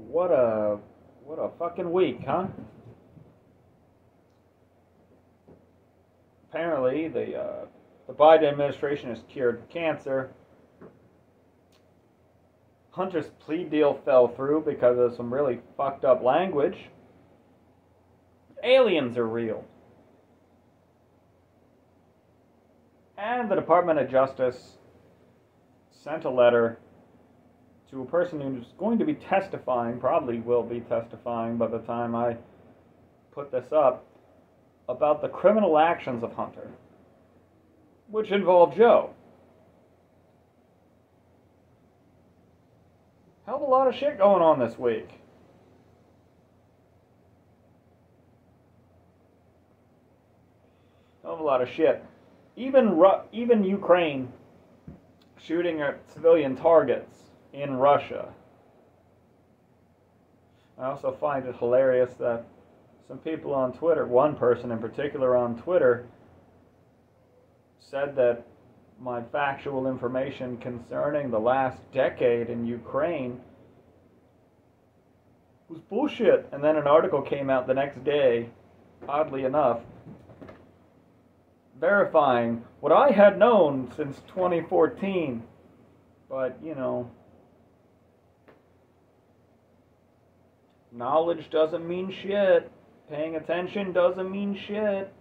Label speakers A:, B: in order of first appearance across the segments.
A: What a fucking week, huh? Apparently, the Biden administration has cured cancer. Hunter's plea deal fell through because of some really fucked up language. Aliens are real. And the Department of Justice sent a letter to a person who's going to be testifying, probably will be testifying by the time I put this up, about the criminal actions of Hunter, which involve Joe. Hell of a lot of shit going on this week. Hell of a lot of shit. Even Ukraine shooting at civilian targets in Russia. I also find it hilarious that some people on Twitter, one person in particular on Twitter, said that my factual information concerning the last decade in Ukraine was bullshit. And then an article came out the next day, oddly enough, verifying what I had known since 2014. But, you know, knowledge doesn't mean shit. Paying attention doesn't mean shit.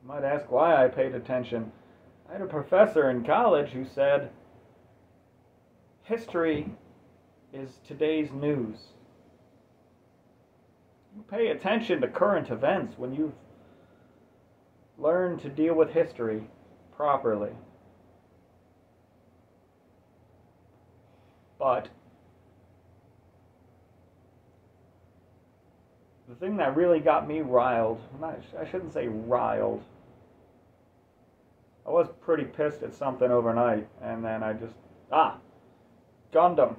A: You might ask why I paid attention. I had a professor in college who said, history is today's news. You pay attention to current events when you've learned to deal with history properly. But the thing that really got me riled, I shouldn't say riled, I was pretty pissed at something overnight, and then I just, Gundam,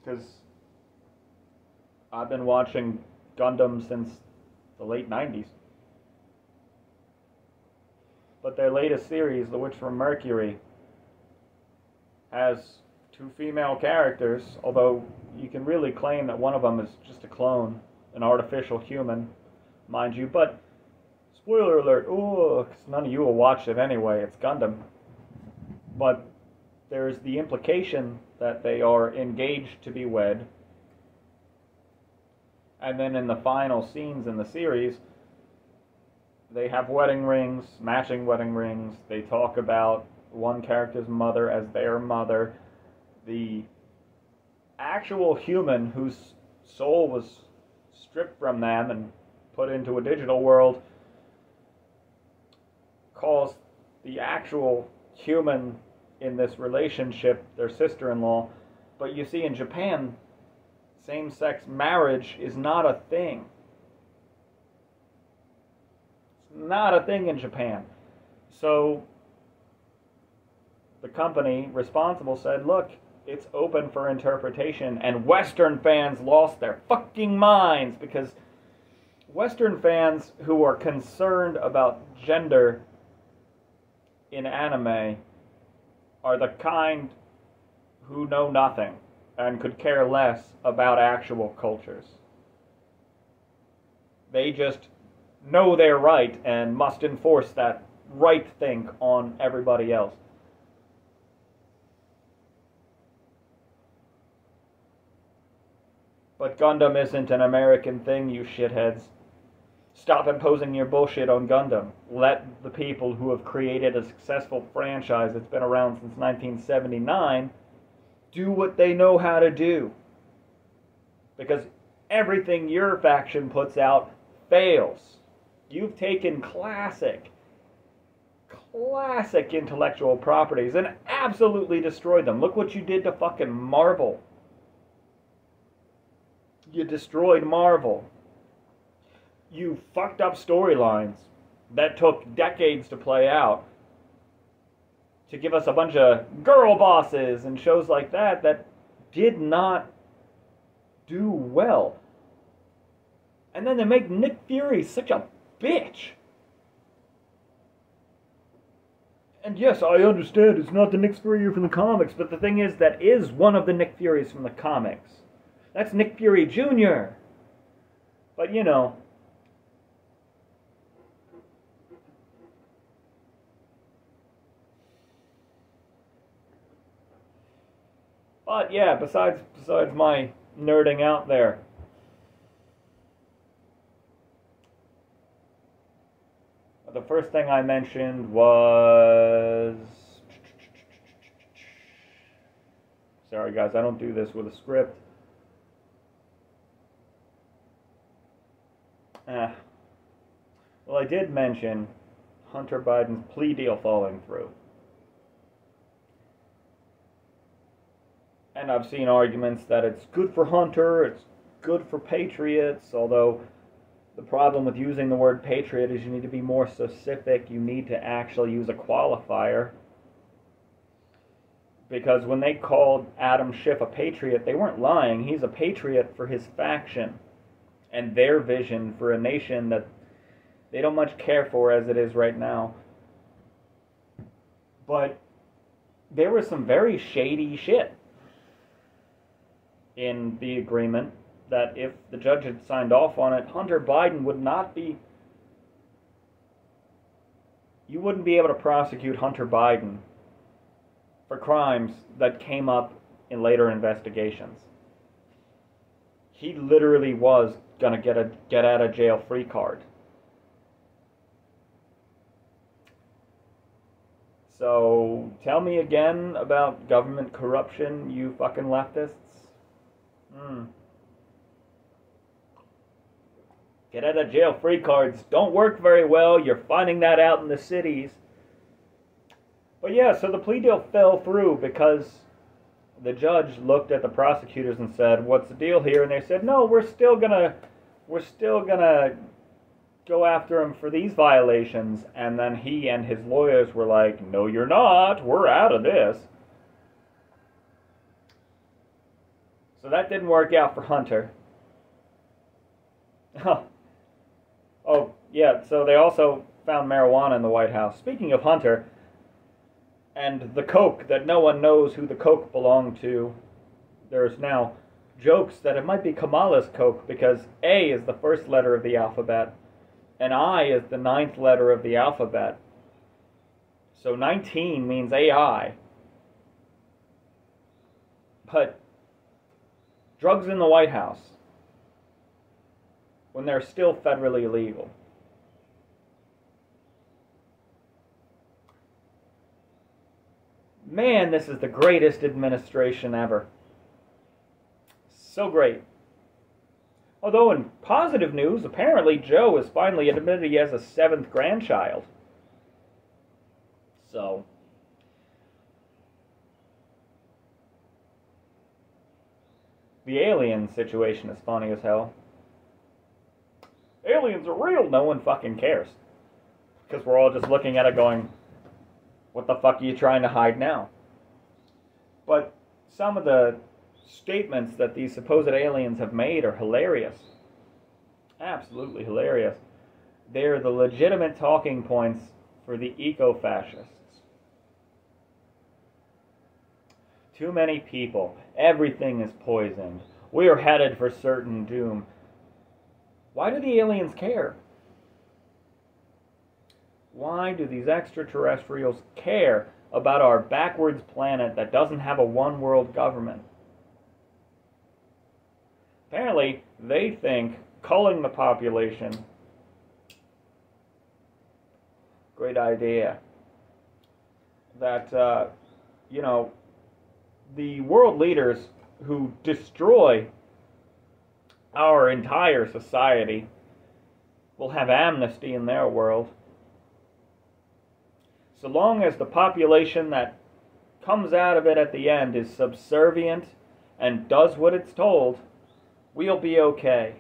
A: because I've been watching Gundam since the late 90s. But their latest series, The Witch from Mercury, has two female characters, although you can really claim that one of them is just a clone, an artificial human, mind you, but spoiler alert, because none of you will watch it anyway, it's Gundam. But there's the implication that they are engaged to be wed, and then in the final scenes in the series, they have wedding rings, matching wedding rings. They talk about one character's mother as their mother. The actual human whose soul was stripped from them and put into a digital world calls the actual human in this relationship their sister-in-law. But you see, in Japan, same-sex marriage is not a thing. It's not a thing in Japan. So the company responsible said, look, it's open for interpretation, and Western fans lost their fucking minds, because Western fans who are concerned about gender in anime are the kind who know nothing and could care less about actual cultures. They just know they're right and must enforce that right thing on everybody else. But Gundam isn't an American thing, you shitheads. Stop imposing your bullshit on Gundam. Let the people who have created a successful franchise that's been around since 1979 do what they know how to do. Because everything your faction puts out fails. You've taken classic intellectual properties and absolutely destroyed them. Look what you did to fucking Marvel. You destroyed Marvel. You fucked up storylines that took decades to play out to give us a bunch of girl bosses and shows like that that did not do well. And then they make Nick Fury such a bitch. And yes, I understand it's not the Nick Fury from the comics, but the thing is, that is one of the Nick Furies from the comics. That's Nick Fury Jr. But, you know. But, yeah, besides my nerding out there, the first thing I mentioned was... Sorry, guys, I don't do this with a script. Well, I did mention Hunter Biden's plea deal falling through. And I've seen arguments that it's good for Hunter, it's good for patriots, although the problem with using the word patriot is you need to be more specific. You need to actually use a qualifier. Because when they called Adam Schiff a patriot, they weren't lying. He's a patriot for his faction and their vision for a nation that they don't much care for as it is right now. But there was some very shady shit in the agreement that if the judge had signed off on it, Hunter Biden would not be... You wouldn't be able to prosecute Hunter Biden for crimes that came up in later investigations. He literally was going to get a get-out-of-jail-free card. So, tell me again about government corruption, you fucking leftists. Get-out-of-jail-free cards don't work very well. You're finding that out in the cities. But yeah, so the plea deal fell through because the judge looked at the prosecutors and said, "What's the deal here?" And they said, "No, we're still gonna go after him for these violations." And then he and his lawyers were like, "No, you're not. We're out of this." So that didn't work out for Hunter. Oh, yeah, so they also found marijuana in the White House. Speaking of Hunter, and the coke that no one knows who the coke belonged to, there's now jokes that it might be Kamala's coke because A is the first letter of the alphabet and I is the 9th letter of the alphabet. So 19 means AI. But drugs in the White House, when they're still federally illegal. Man, this is the greatest administration ever. So great. Although in positive news, apparently Joe has finally admitted he has a 7th grandchild. So, the alien situation is funny as hell. Aliens are real, no one fucking cares. Because we're all just looking at it going, what the fuck are you trying to hide now? But some of the statements that these supposed aliens have made are hilarious. Absolutely hilarious. They're the legitimate talking points for the eco-fascists. Too many people. Everything is poisoned. We are headed for certain doom. Why do the aliens care? Why do these extraterrestrials care about our backwards planet that doesn't have a one-world government? Apparently, they think culling the population, great idea. That, the world leaders who destroy our entire society will have amnesty in their world. So long as the population that comes out of it at the end is subservient and does what it's told, we'll be okay.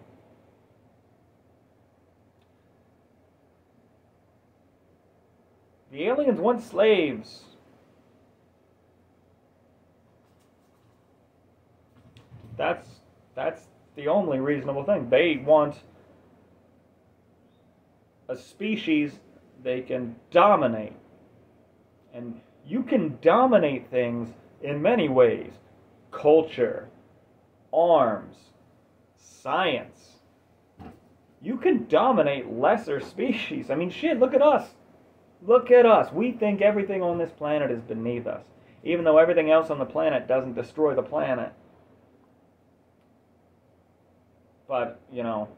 A: The aliens want slaves. That's the only reasonable thing. They want a species they can dominate. And you can dominate things in many ways. Culture, arms, science. You can dominate lesser species. I mean, shit, look at us. Look at us. We think everything on this planet is beneath us, even though everything else on the planet doesn't destroy the planet. But, you know,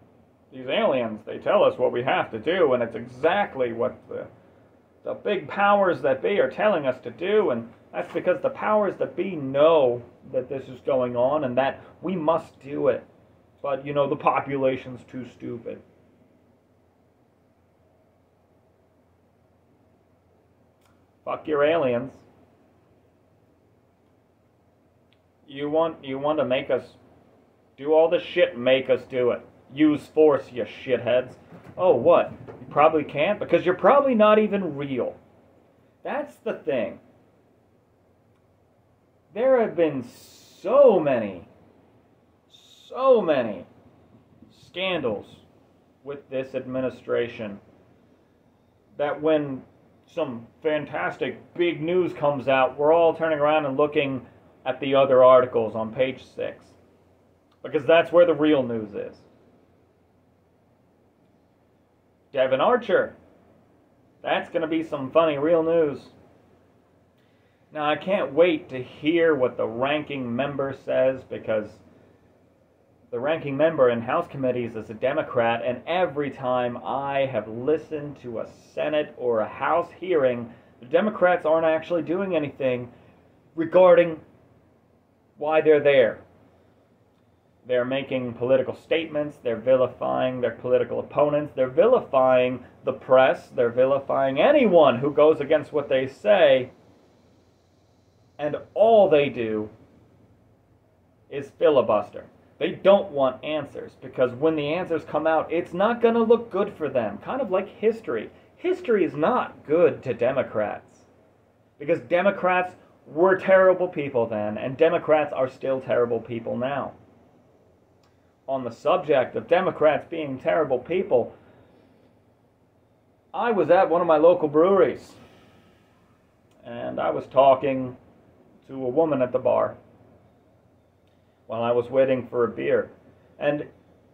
A: these aliens, they tell us what we have to do, and it's exactly what the big powers that be are telling us to do, and that's because the powers that be know that this is going on and that we must do it. But, you know, the population's too stupid. Fuck your aliens. You want to make us do all the shit, make us do it. Use force, you shitheads. Oh, what? You probably can't? Because you're probably not even real. That's the thing. There have been so many scandals with this administration that when some fantastic big news comes out, we're all turning around and looking at the other articles on page 6. Because that's where the real news is. Devin Archer. That's going to be some funny real news. Now, I can't wait to hear what the ranking member says, because the ranking member in House committees is a Democrat, and every time I have listened to a Senate or a House hearing, the Democrats aren't actually doing anything regarding why they're there. They're making political statements, they're vilifying their political opponents, they're vilifying the press, they're vilifying anyone who goes against what they say, and all they do is filibuster. They don't want answers, because when the answers come out, it's not going to look good for them. Kind of like history. History is not good to Democrats, because Democrats were terrible people then, and Democrats are still terrible people now. On the subject of Democrats being terrible people, I was at one of my local breweries, and I was talking to a woman at the bar while I was waiting for a beer. And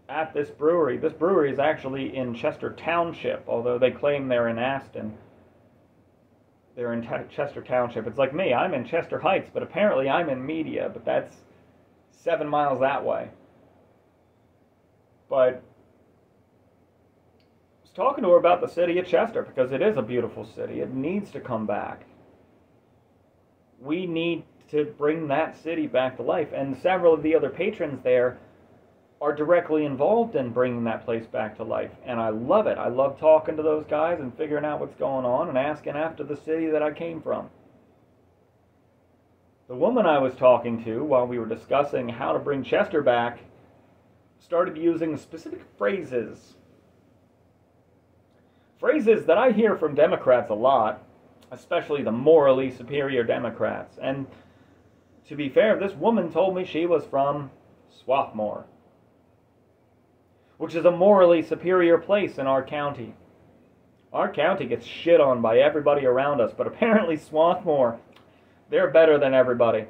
A: at this brewery is actually in Chester Township, although they claim they're in Aston. They're in Chester Township. It's like me, I'm in Chester Heights, but apparently I'm in Media, but that's 7 miles that way. But I was talking to her about the city of Chester, because it is a beautiful city. It needs to come back. We need to bring that city back to life, and several of the other patrons there are directly involved in bringing that place back to life, and I love it. I love talking to those guys and figuring out what's going on and asking after the city that I came from. The woman I was talking to while we were discussing how to bring Chester back started using specific phrases. Phrases that I hear from Democrats a lot, especially the morally superior Democrats. And to be fair, this woman told me she was from Swarthmore, which is a morally superior place in our county. Our county gets shit on by everybody around us, but apparently Swarthmore, they're better than everybody.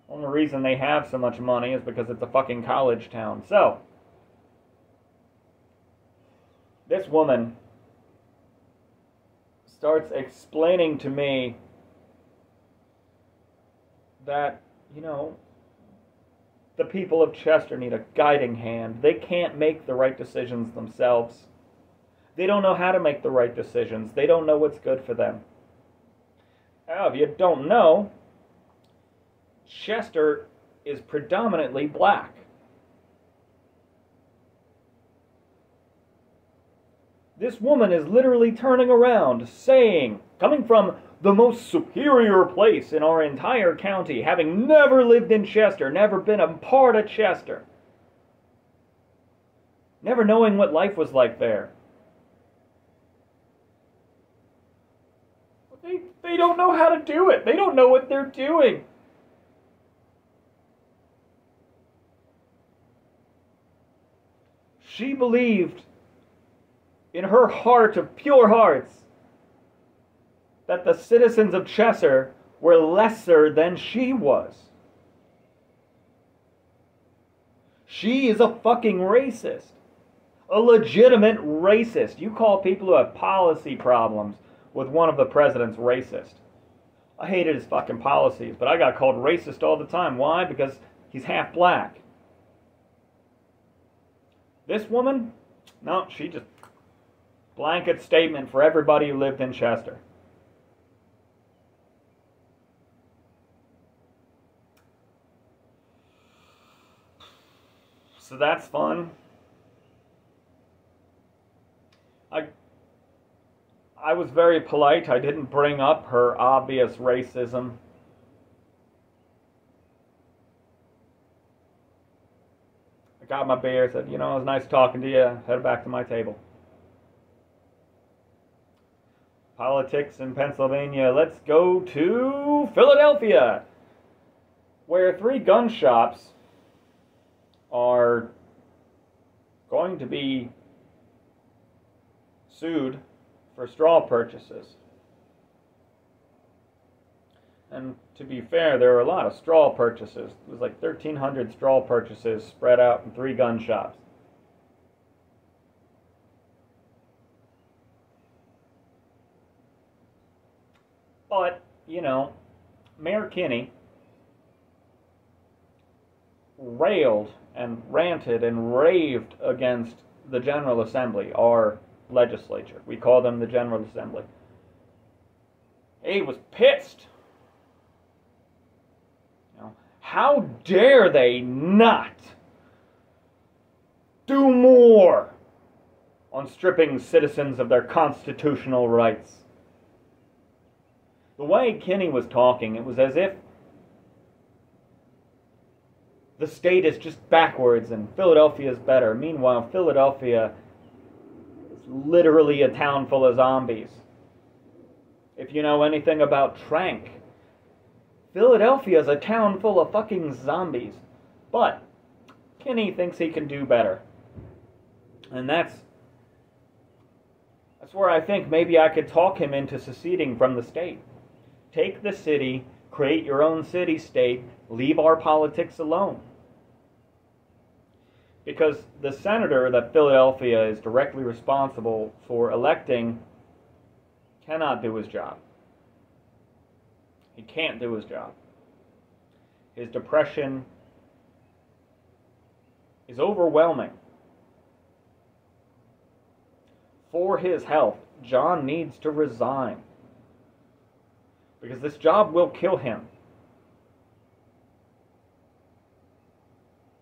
A: Only reason they have so much money is because it's a fucking college town. So, this woman starts explaining to me that, you know, the people of Chester need a guiding hand. They can't make the right decisions themselves. They don't know how to make the right decisions. They don't know what's good for them. Now, if you don't know, Chester is predominantly black. This woman is literally turning around, saying, coming from the most superior place in our entire county, having never lived in Chester, never been a part of Chester, never knowing what life was like there. They don't know how to do it. They don't know what they're doing. She believed in her heart of pure hearts that the citizens of Chester were lesser than she was. She is a fucking racist. A legitimate racist. You call people who have policy problems with one of the presidents racist. I hated his fucking policies, but I got called racist all the time. Why? Because he's half black. This woman? No, she just... blanket statement for everybody who lived in Chester. So that's fun. I was very polite. I didn't bring up her obvious racism. I got my beer, said, you know, it was nice talking to you. Headed back to my table. Politics in Pennsylvania. Let's go to Philadelphia, where 3 gun shops are going to be sued for straw purchases. And to be fair, there were a lot of straw purchases. It was like 1,300 straw purchases spread out in 3 gun shops. But, you know, Mayor Kinney railed and ranted and raved against the General Assembly, our legislature. We call them the General Assembly. He was pissed. You know, how dare they not do more on stripping citizens of their constitutional rights? The way Kinney was talking, it was as if the state is just backwards and Philadelphia is better. Meanwhile, Philadelphia is literally a town full of zombies. If you know anything about Trank, Philadelphia is a town full of fucking zombies. But Kinney thinks he can do better. And that's where I think maybe I could talk him into seceding from the state. Take the city, create your own city-state, leave our politics alone. Because the senator that Philadelphia is directly responsible for electing cannot do his job. He can't do his job. His depression is overwhelming. For his health, John needs to resign. Because this job will kill him.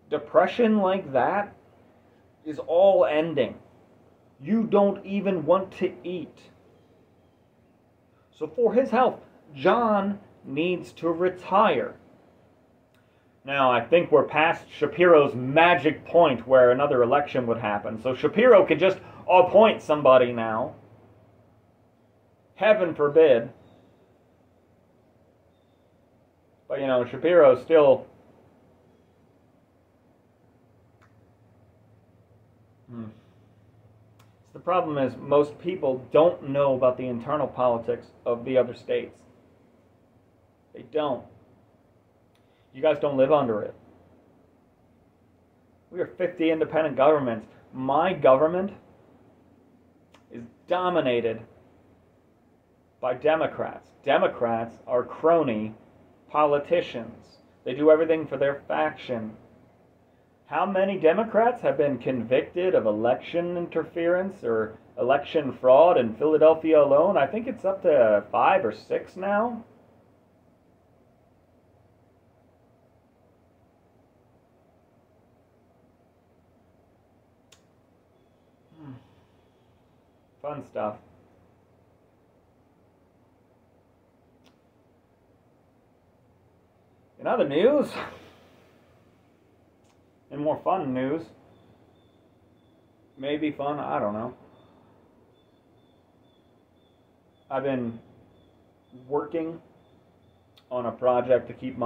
A: Depression like that is all ending. You don't even want to eat. So for his health, John needs to retire. Now, I think we're past Shapiro's magic point where another election would happen. So Shapiro could just appoint somebody now. Heaven forbid. But, you know, Shapiro still... The problem is most people don't know about the internal politics of the other states. They don't. You guys don't live under it. We are 50 independent governments. My government is dominated by Democrats. Democrats are crony politicians. They do everything for their faction. How many Democrats have been convicted of election interference or election fraud in Philadelphia alone? I think it's up to 5 or 6 now. Fun stuff. In other news, in more fun news, maybe fun, I don't know. I've been working on a project to keep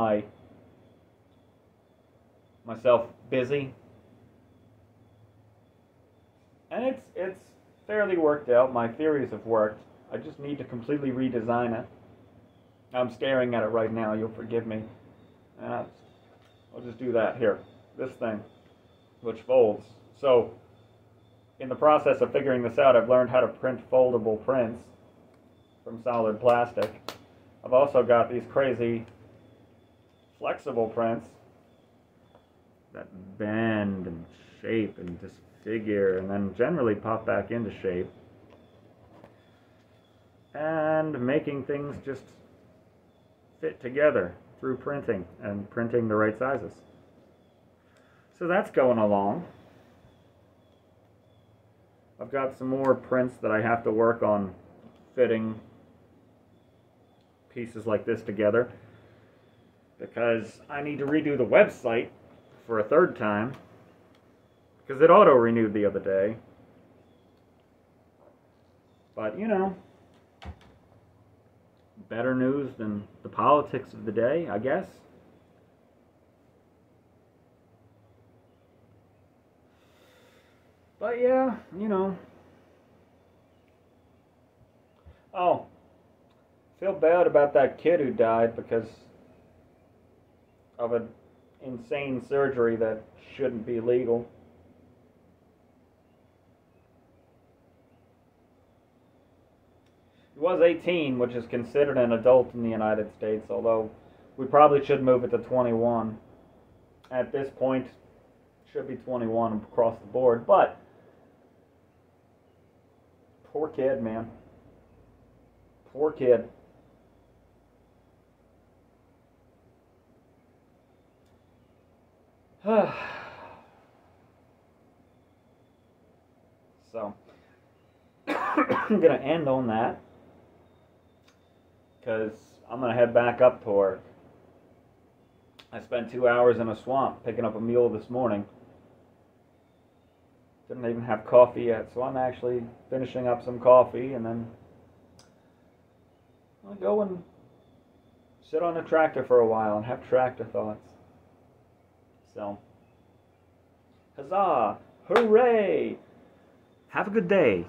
A: myself busy. And it's fairly worked out. My theories have worked. I just need to completely redesign it. I'm staring at it right now. You'll forgive me. I'll just do that here. This thing. which folds. So in the process of figuring this out, I've learned how to print foldable prints from solid plastic. I've also got these crazy flexible prints that bend and shape and disfigure and then generally pop back into shape. And making things just fit together through printing and printing the right sizes. So that's going along. I've got some more prints that I have to work on fitting pieces like this together because I need to redo the website for a third time because it auto-renewed the other day. But, you know, better news than the politics of the day, I guess. But yeah, you know. Oh, feel bad about that kid who died because of an insane surgery that shouldn't be legal. He was 18, which is considered an adult in the United States, although we probably should move it to 21. At this point, it should be 21 across the board, but poor kid, man. Poor kid. So, I'm going to end on that because I'm going to head back up to work. I spent 2 hours in a swamp picking up a mule this morning. Didn't even have coffee yet, so I'm actually finishing up some coffee and then I'll go and sit on a tractor for a while and have tractor thoughts. So, huzzah! Hooray! Have a good day.